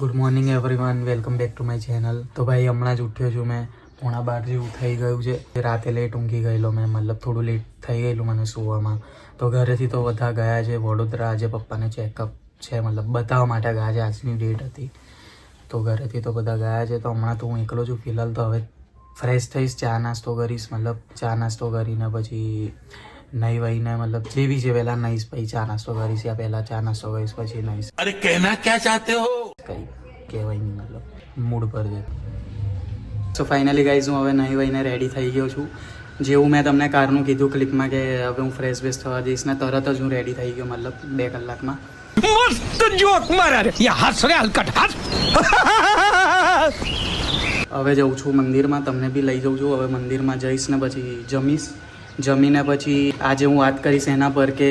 Good morning everyone, welcome back to my channel. તો ભાઈ હમણાં જ ઉઠ્યો છું મેં. 12:30 જેવું થઈ ગયું છે. રાતે લેટ ઊંઘી ગયેલો મેં, મતલબ થોડું લેટ થઈ ગયેલું મને સૂવામાં. તો ઘરેથી તો બધા ગયા છે વડોદરા. આજે પપ્પાને ચેકઅપ છે, મતલબ બતાવવા માટે ગયા છે. આજની ડેટ હતી તો ઘરેથી તો બધા ગયા છે. તો હમણાં તો હું એકલો છું ફિલહાલ. તો હવે ફ્રેશ થઈશ, ચા નાસ્તો કરીશ. મતલબ ચા નાસ્તો કરીને પછી નહીં વહીને મતલબ જેવી છે પહેલાં નહીશ, પછી ચા નાસ્તો કરીશ, યા પહેલાં ચા નાસ્તો કરીશ પછી નહીશ. अरे कहना क्या चाहते हो? કંઈ કહેવાય નહીં, મતલબ મૂડ પર છે. સો ફાઇનલી ગાઈઝ હું હવે નહીં વહીને રેડી થઈ ગયો છું. જેવું મેં તમને કારનું કીધું ક્લિપમાં કે હવે હું ફ્રેશ વેશ થવા જઈશ ને તરત જ હું રેડી થઈ ગયો, મતલબ 2 કલાકમાં. मस्त जोक मारा रे ये हंस रे हलकट हंस. હવે જઉં છું મંદિરમાં, તમને બી લઈ જાઉં છું. હવે મંદિરમાં જઈશ ને પછી જમીશ. જમીને પછી આજે હું વાત કરીશ એના પર કે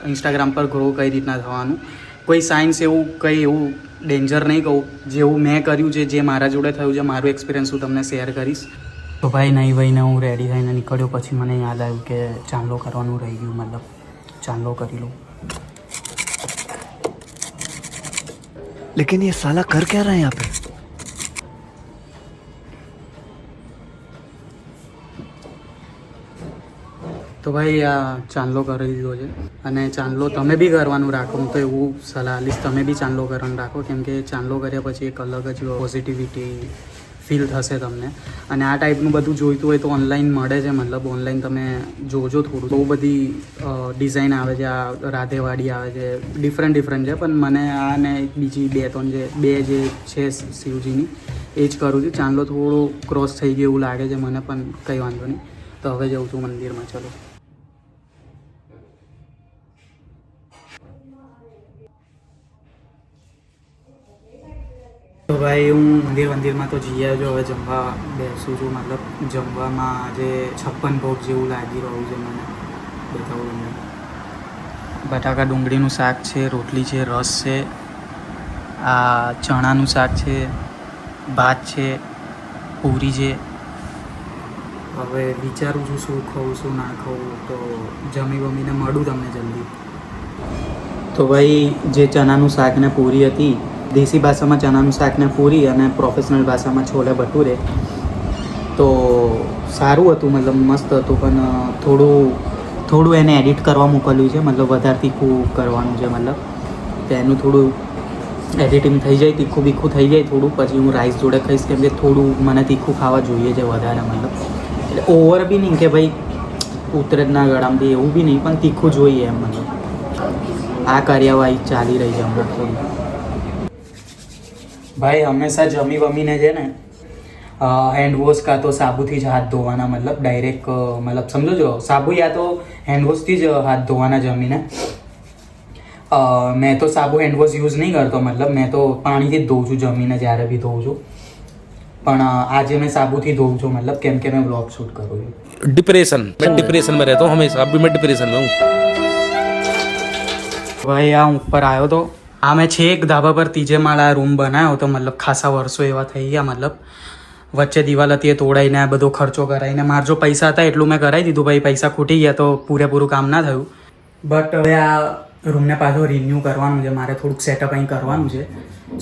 ઇન્સ્ટાગ્રામ પર ગ્રો કઈ રીતના થવાનું. કોઈ સાયન્સ એવું કંઈ એવું ડેન્જર નહીં કહું. જેવું મેં કર્યું છે, જે મારા જોડે થયું છે, મારું એક્સપિરિયન્સ હું તમને શેર કરીશ. તો ભાઈ નહીં વહીને હું રેડી થઈને નીકળ્યો. પછી મને યાદ આવ્યું કે ચાંદલો કરવાનું રહી ગયું, મતલબ ચાંદલો કરી લઉં. लेकिन ये साला कर क्या रहा है यहाँ पे? તો ભાઈ આ ચાંદલો કરી દીધો છે અને ચાંદલો તમે બી કરવાનું રાખો. હું તો એવું સલાહ આપીશ, તમે બી ચાંદલો કરવાનું રાખો. કેમ કે ચાંદલો કર્યા પછી એક અલગ જ પોઝિટિવિટી ફીલ થશે તમને. અને આ ટાઈપનું બધું જોઈતું હોય તો ઓનલાઈન મળે છે, મતલબ ઓનલાઈન તમે જોજો થોડું. બહુ બધી ડિઝાઇન આવે છે, આ રાધેવાડી આવે છે, ડિફરન્ટ છે. પણ મને આ ને બીજી 2-3 જે છે શિવજીની એ જ કરું છું. ચાંદલો થોડો ક્રોસ થઈ ગયો એવું લાગે છે મને, પણ કંઈ વાંધો નહીં. તો હવે જઉં છું મંદિરમાં. ચલો. તો ભાઈ હું મંદિરમાં તો જઈ આવ્યો. હવે જમવા બેસું છું. મતલબ જમવામાં આજે 56 ભોગ જેવું લાગી રહ્યું છે મને. બતાવું તમને. બટાકા ડુંગળીનું શાક છે, રોટલી છે, રસ છે, આ ચણાનું શાક છે, ભાત છે, પૂરી છે. હવે વિચારું છું શું ખાઉં શું ના ખાઉં. તો જમીને મળું તમને જલ્દી. તો ભાઈ જે ચણાનું શાક ને પૂરી હતી, દેશી ભાષામાં ચણાનું શાક ને પૂરી અને પ્રોફેશનલ ભાષામાં છોલે ભટુરે, તો સારું હતું, મતલબ મસ્ત હતું. પણ થોડું એને એડિટ કરવા મોકલ્યું છે, મતલબ વધારે તીખું કરવાનું છે. મતલબ તો એનું થોડું એડિટિંગ થઈ જાય, તીખું બીખું થઈ જાય થોડું. પછી હું રાઈસ જોડે ખાઈશ, કેમ કે થોડું મને તીખું ખાવા જોઈએ છે વધારે. મતલબ એટલે ઓવર બી નહીં કે ભાઈ ઉતરે જ ના ગળામાં બી, એવું બી નહીં, પણ તીખું જોઈએ એમ. મતલબ આ કાર્યવાહી ચાલી રહી છે હમણાં થોડી. ભાઈ હંમેશા જમી વમીને છે ને હેન્ડવોશ કાં તો સાબુથી જ હાથ ધોવાના. મતલબ ડાયરેક્ટ મતલબ સમજો છો, સાબુ યા તો હેન્ડવોશથી જ હાથ ધોવાના જમીને. મેં તો સાબુ હેન્ડવોશ યુઝ નહીં કરતો. મતલબ મેં તો પાણીથી જ ધોઉં છું જમીને, જ્યારે બી ધોઉં છું. પણ આજે મેં સાબુથી ધોઉં છું, મતલબ કેમ કે મેં વ્લોગ શૂટ કરું છું. डिप्रेशन मैं डिप्रेशन में रहता हूँ हमेशा. अभी मैं डिप्रेशन में हूँ. ભાઈ આ ઉપર આવ્યો તો આ મેં છેક ધાબા પર 3 માળા રૂમ બનાવ્યો તો. મતલબ ખાસા વર્ષો એવા થઈ ગયા. મતલબ વચ્ચે દિવાલ હતી એ તોડાઈને આ બધો ખર્ચો કરાવીને મારા જો પૈસા હતા એટલું મેં કરાવી દીધું. ભાઈ પૈસા ખૂટી ગયા તો પૂરેપૂરું કામ ના થયું. બટ હવે આ રૂમને પાછો રિન્યૂ કરવાનું છે મારે. થોડુંક સેટઅપ અહીં કરવાનું છે.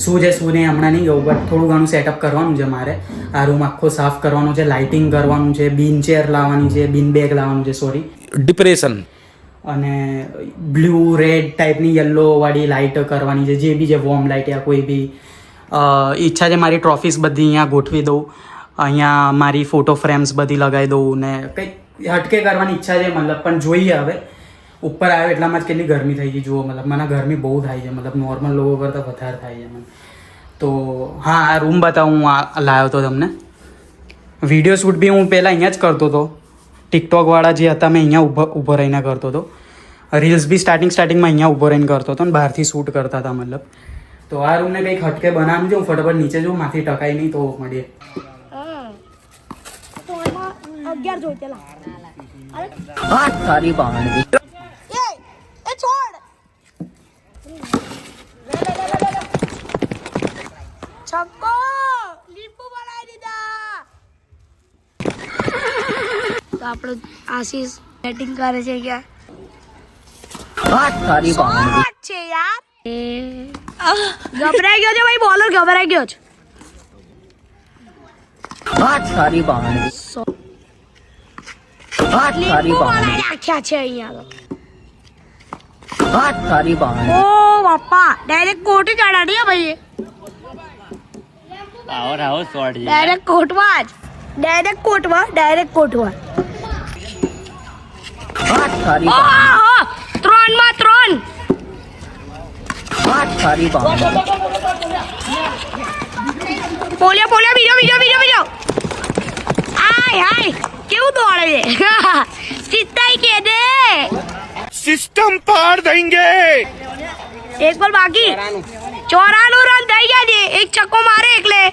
શું છે શું નહીં હમણાં નહીં કહું, બટ થોડું ઘણું સેટઅપ કરવાનું છે મારે. આ રૂમ આખો સાફ કરવાનો છે, લાઇટિંગ કરવાનું છે, બીન ચેર લાવવાની છે, બીન બેગ લાવવાનું છે, સોરી, डिप्रेशन અને બ્લુ રેડ ટાઈપની યલો વાળી લાઇટ કરવાની છે. જે બી છે વોર્મ લાઇટ યા કોઈ બી ઈચ્છા છે મારી. ટ્રોફીસ બધી અહીંયા ગોઠવી દઉં, અહીંયા મારી ફોટો ફ્રેમ્સ બધી લગાવી દઉં ને કંઈક હટકે કરવાની ઈચ્છા છે. મતલબ પણ જોઈએ હવે. ઉપર આવ્યો એટલામાં જ કેટલી ગરમી થઈ ગઈ જુઓ. મતલબ મને ગરમી બહુ થાય છે, મતલબ નોર્મલ લોકો કરતાં વધારે થાય છે મને. તો હા, આ રૂમ બતાવું. હું આ લાવ્યો હતો તમને. વિડીયો શૂટ બી હું પહેલાં અહીંયા જ કરતો હતો. ટિકટોકવાળા જે હતા મેં અહીંયા ઊભો રહીને કરતો હતો. રીલ્સ બી સ્ટાર્ટિંગમાં અહીંયા ઊભો રહીને કરતો હતો ને બહારથી શૂટ કરતા હતા. મતલબ તો આ રૂમને કંઈક હટકે બનાવવાનું છે. હું ફટાફટ નીચે જાઉં, માથી ટકાય નહીં તો મળીએ. सारी बांध छक्को લીંબુ બનાવી દીધા. તો આપણો આશીષ બેટિંગ કરે છે. ક્યાં सारी बांध છે યાર. ગભરાઈ ગયો છે ભાઈ, બોલર ગભરાઈ ગયો છે. सारी बहाने सारी बहाने નાખ્યા છે અહીંયા તો. सारी बहाने ઓ બાપા, ડાયરેક્ટ કોટ જ અડાડી ભાઈ. ડાયરેક્ટ કોટમાં જ, ડાયરેક્ટ કોટમાં. सारी ઓહો, 3 માં 3. सारी बहाने પોલિયો બીજો. હાય કેવું દોડે છે. ચિત્તાઈ કે દે. सिस्टम पार देंगे. એક બોલ બાકી, 94 રન થઈ ગયા છે. એક છક્કો મારે એકલે.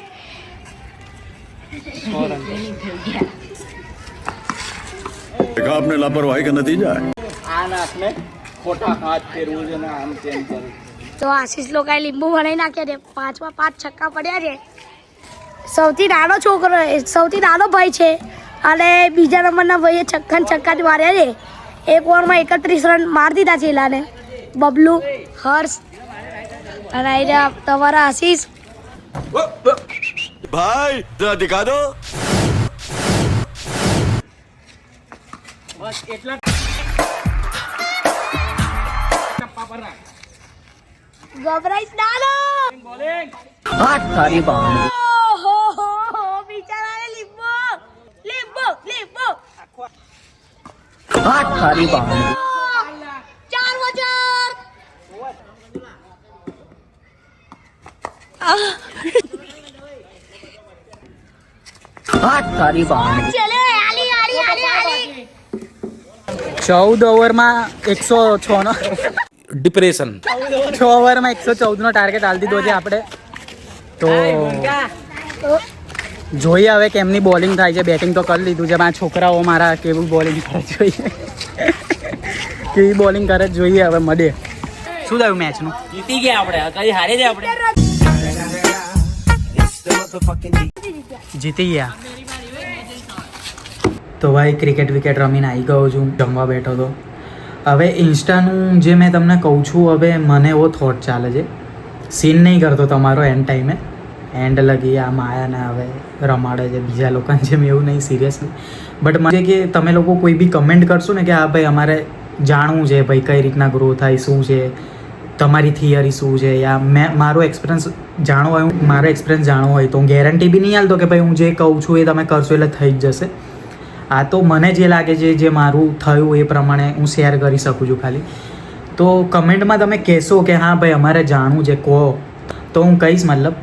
देखा आपने लापरवाही का नतीजा है તો આશીષ લોકોએ લીંબુ બનાવી નાખ્યા છે. 5 માં 5 છક્કા પડ્યા છે. સૌથી નાનો છોકરો, સૌથી નાનો ભાઈ છે અને બીજા નંબરના ભાઈએ છક્કા જ માર્યા છે. એક ઓવરમાં 31 રન મારી દીધા છે એલાને. બબલુ, હર્ષ અને આ રહ્યા તમારા આશીષ. भाई जरा दिखा दो ગભરાઈશ નાનો. सारी बहाने બિચારાને લીંબુ. सारी बहाने 4 વજર. सारी बहाने ચલે આલી. 14 ઓવરમાં 106 નો डिप्रेशन. 6 ઓવરમાં 114 નો ટાર્ગેટ હાલ દીધો છે આપણે. તો જોઈએ હવે કેમની બોલિંગ થાય છે. બેટિંગ તો કરી લીધું છે, આ છોકરાઓ મારા કેવું બોલિંગ કરે જોઈએ. કેવી બોલિંગ કરે જોઈએ હવે મળે. શું થયું મેચનું? जीती गया આપણે કઈ હારે જ આપણે જીતી ગયા. તો ભાઈ ક્રિકેટ વિકેટ રમીને આવી ગયો છું, જમવા બેઠો હતો. હવે ઇન્સ્ટાનું જે મેં તમને કહું છું, હવે મને એવો થોટ ચાલે છે, સીન નહીં કરતો તમારો એન્ડ ટાઈમે, એન્ડ લગી આ માયાને હવે રમાડે છે બીજા લોકોને જેમ, એવું નહીં સિરિયસલી. બટ મને કે તમે લોકો કોઈ બી કમેન્ટ કરશો ને કે હા ભાઈ અમારે જાણવું છે ભાઈ કઈ રીતના ગ્રો થાય, શું છે તમારી થિયરી, શું છે, યા મેં મારો એક્સપિરિયન્સ જાણવો હોય, મારો એક્સપિરિયન્સ જાણવો હોય તો હું ગેરંટી બી નહીં હાલતો કે ભાઈ હું જે કહું છું એ તમે કરશો એટલે થઈ જ જશે. આ તો મને જે લાગે છે, જે મારું થયું એ પ્રમાણે હું શેર કરી શકું છું ખાલી. તો કમેન્ટમાં તમે કહેશો કે હા ભાઈ અમારે જાણવું છે કહો, તો હું કહીશ. મતલબ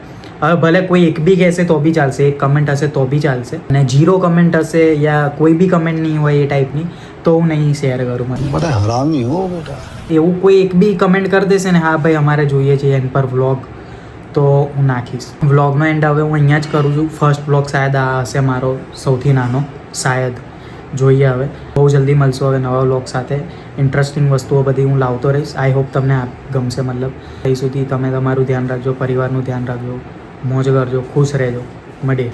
હવે ભલે કોઈ એક બી કહેશે તો બી ચાલશે, એક કમેન્ટ હશે તો બી ચાલશે, અને 0 કમેન્ટ હશે યા કોઈ બી કમેન્ટ નહીં હોય એ ટાઈપની તો હું નહીં શેર કરું. મને बड़ा हरामी हो बेटा એવું કોઈ એક બી કમેન્ટ કરી દેશે ને હા ભાઈ અમારે જોઈએ છે એન્ડ પર વ્લોગ, તો હું નાખીશ. વ્લોગનો એન્ડ હવે હું અહીંયા જ કરું છું. ફર્સ્ટ વ્લોગ શાયદ આ હશે મારો સૌથી નાનો, શાયદ. જોઈએ હવે, બહુ જલ્દી મળશું હવે નવા વ્લોગ સાથે. ઇન્ટરેસ્ટિંગ વસ્તુઓ બધી હું લાવતો રહીશ. આઈ હોપ તમને ગમશે. મતલબ અહીં સુધી તમે તમારું ધ્યાન રાખજો, પરિવારનું ધ્યાન રાખજો, મોજ કરજો, ખુશ રહેજો. મળીએ.